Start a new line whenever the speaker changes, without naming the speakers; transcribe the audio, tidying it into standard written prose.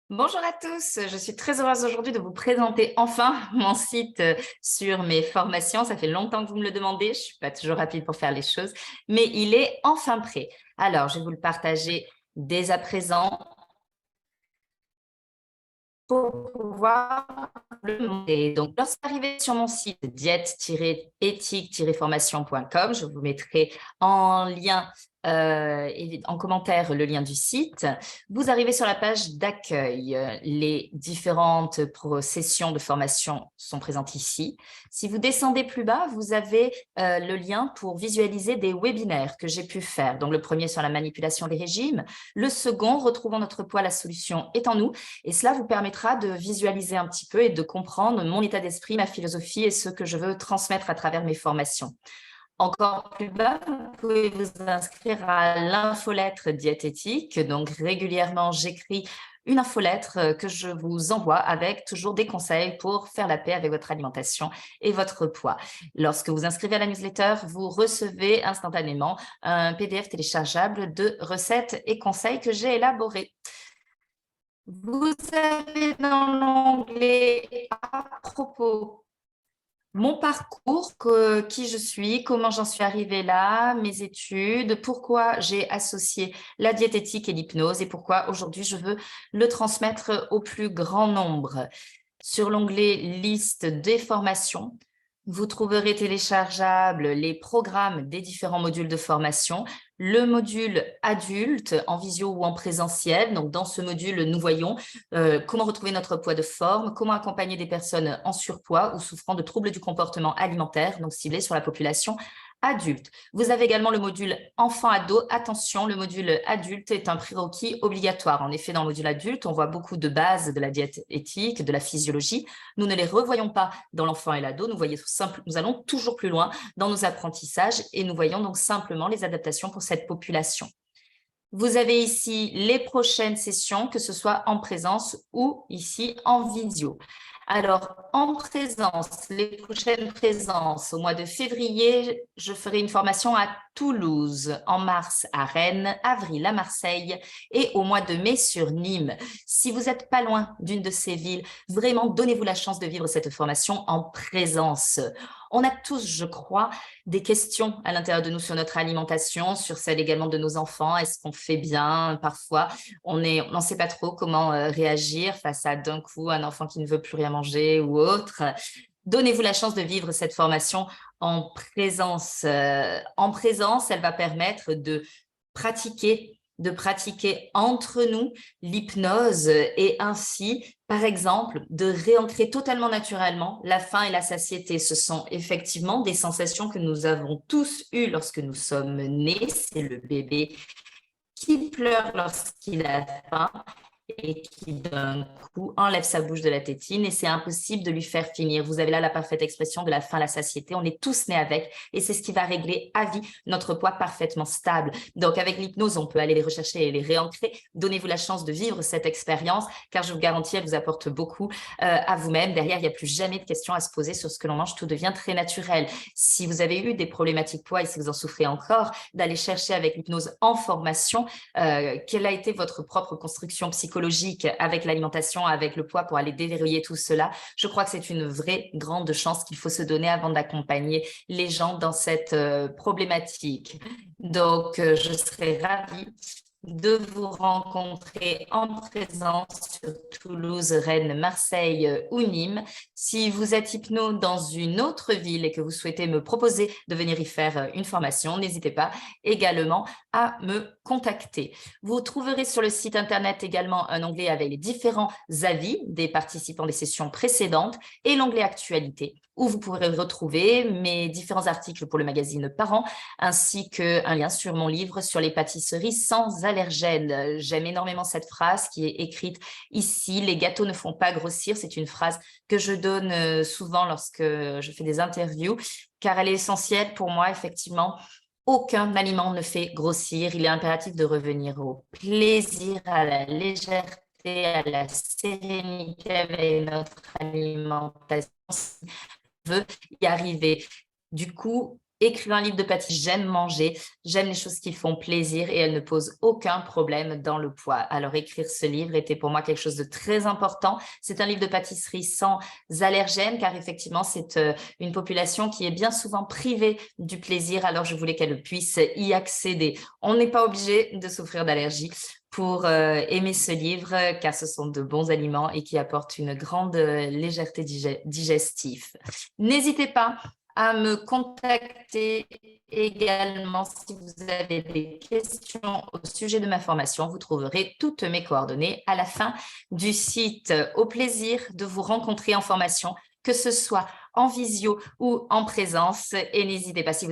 Bonjour à tous, je suis très heureuse aujourd'hui de vous présenter enfin mon site sur mes formations. Ça fait longtemps que vous me le demandez, je ne suis pas toujours rapide pour faire les choses, mais il est enfin prêt. Alors, je vais vous le partager dès à présent pour pouvoir le montrer. Donc, lorsque vous arrivez sur mon site diète-éthique-formation.com, je vous mettrai en lien et en commentaire le lien du site. Vous arrivez sur la page d'accueil. Les différentes sessions de formation sont présentes ici. Si vous descendez plus bas, vous avez le lien pour visualiser des webinaires que j'ai pu faire. Donc, le premier sur la manipulation des régimes. Le second, retrouvons notre poids, la solution est en nous. Et cela vous permettra de visualiser un petit peu et de comprendre mon état d'esprit, ma philosophie et ce que je veux transmettre à travers mes formations. Encore plus bas, vous pouvez vous inscrire à l'infolettre diététique. Donc, régulièrement, j'écris une infolettre que je vous envoie avec toujours des conseils pour faire la paix avec votre alimentation et votre poids. Lorsque vous inscrivez à la newsletter, vous recevez instantanément un PDF téléchargeable de recettes et conseils que j'ai élaborés. Vous avez dans l'onglet à propos mon parcours, qui je suis, comment j'en suis arrivée là, mes études, pourquoi j'ai associé la diététique et l'hypnose et pourquoi aujourd'hui je veux le transmettre au plus grand nombre. Sur l'onglet liste des formations, vous trouverez téléchargeables les programmes des différents modules de formation, le module adulte en visio ou en présentiel. Donc, dans ce module, nous voyons comment retrouver notre poids de forme, comment accompagner des personnes en surpoids ou souffrant de troubles du comportement alimentaire, donc ciblés sur la population adulte. Vous avez également le module enfant-ado. Attention, le module adulte est un prérequis obligatoire. En effet, dans le module adulte, on voit beaucoup de bases de la diète éthique, de la physiologie. Nous ne les revoyons pas dans l'enfant et l'ado. Nous allons toujours plus loin dans nos apprentissages et nous voyons donc simplement les adaptations pour cette population. Vous avez ici les prochaines sessions, que ce soit en présence ou ici en visio. Alors, en présence, les prochaines présences, au mois de février, je ferai une formation à Toulouse, en mars à Rennes, avril à Marseille et au mois de mai sur Nîmes. Si vous n'êtes pas loin d'une de ces villes, vraiment donnez-vous la chance de vivre cette formation en présence. On a tous, je crois, des questions à l'intérieur de nous sur notre alimentation, sur celle également de nos enfants. Est-ce qu'on fait bien? Parfois, on n'en sait pas trop comment réagir face à d'un coup un enfant qui ne veut plus rien manger ou autre. Donnez-vous la chance de vivre cette formation en présence. En présence, elle va permettre de pratiquer entre nous l'hypnose et ainsi, par exemple, de réancrer totalement naturellement la faim et la satiété. Ce sont effectivement des sensations que nous avons tous eues lorsque nous sommes nés. C'est le bébé qui pleure lorsqu'il a faim et qui d'un coup enlève sa bouche de la tétine et c'est impossible de lui faire finir. Vous avez là la parfaite expression de la faim, la satiété. On est tous nés avec et c'est ce qui va régler à vie notre poids parfaitement stable. Donc avec l'hypnose, on peut aller les rechercher et les réancrer. Donnez-vous la chance de vivre cette expérience car je vous garantis, elle vous apporte beaucoup à vous-même. Derrière, il n'y a plus jamais de questions à se poser sur ce que l'on mange. Tout devient très naturel. Si vous avez eu des problématiques poids et si vous en souffrez encore, d'aller chercher avec l'hypnose en formation quelle a été votre propre construction psychologique avec l'alimentation, avec le poids pour aller déverrouiller tout cela. Je crois que c'est une vraie grande chance qu'il faut se donner avant d'accompagner les gens dans cette problématique. Donc, je serais ravie de vous rencontrer en présence sur Toulouse, Rennes, Marseille ou Nîmes. Si vous êtes hypno dans une autre ville et que vous souhaitez me proposer de venir y faire une formation, n'hésitez pas également à me contacter. Vous trouverez sur le site internet également un onglet avec les différents avis des participants des sessions précédentes et l'onglet actualité où vous pourrez retrouver mes différents articles pour le magazine Parents ainsi qu'un lien sur mon livre sur les pâtisseries sans allergènes. J'aime énormément cette phrase qui est écrite ici. Les gâteaux ne font pas grossir. C'est une phrase que je donne souvent lorsque je fais des interviews car elle est essentielle pour moi, effectivement. Aucun aliment ne fait grossir. Il est impératif de revenir au plaisir, à la légèreté, à la sérénité avec notre alimentation. Si on veut y arriver. Du coup, écrire un livre de pâtisserie, j'aime manger, j'aime les choses qui font plaisir et elle ne pose aucun problème dans le poids. Alors écrire ce livre était pour moi quelque chose de très important. C'est un livre de pâtisserie sans allergènes car effectivement c'est une population qui est bien souvent privée du plaisir, alors je voulais qu'elle puisse y accéder. On n'est pas obligé de souffrir d'allergie pour aimer ce livre car ce sont de bons aliments et qui apportent une grande légèreté digestive. N'hésitez pas à me contacter également si vous avez des questions au sujet de ma formation. Vous trouverez toutes mes coordonnées à la fin du site. Au plaisir de vous rencontrer en formation, que ce soit en visio ou en présence. Et n'hésitez pas si vous